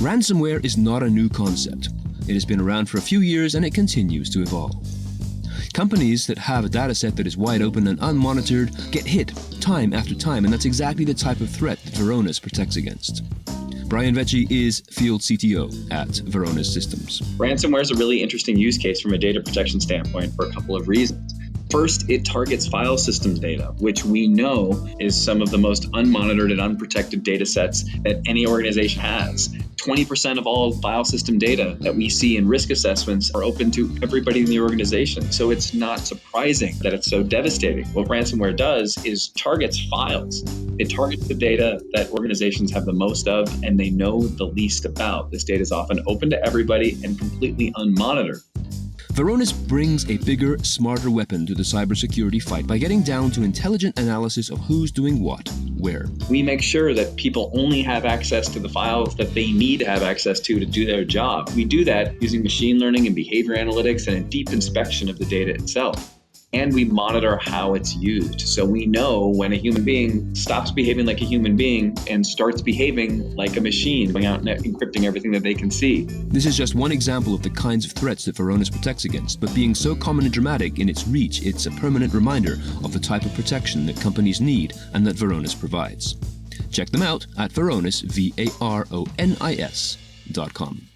Ransomware is not a new concept. It has been around for a few years and it continues to evolve. Companies that have a dataset that is wide open and unmonitored get hit time after time, and that's exactly the type of threat that Varonis protects against. Brian Vecchi is Field CTO at Varonis Systems. Ransomware is a really interesting use case from a data protection standpoint for a couple of reasons. First, it targets file systems data, which we know is some of the most unmonitored and unprotected data sets that any organization has. 20% of all file system data that we see in risk assessments are open to everybody in the organization. So it's not surprising that it's so devastating. What ransomware does is targets files. It targets the data that organizations have the most of and they know the least about. This data is often open to everybody and completely unmonitored. Varonis brings a bigger, smarter weapon to the cybersecurity fight by getting down to intelligent analysis of who's doing what, where. We make sure that people only have access to the files that they need to have access to do their job. We do that using machine learning and behavior analytics and a deep inspection of the data itself. And we monitor how it's used. So we know when a human being stops behaving like a human being and starts behaving like a machine, going out and encrypting everything that they can see. This is just one example of the kinds of threats that Varonis protects against, but being so common and dramatic in its reach, it's a permanent reminder of the type of protection that companies need and that Varonis provides. Check them out at Varonis, Varonis.com.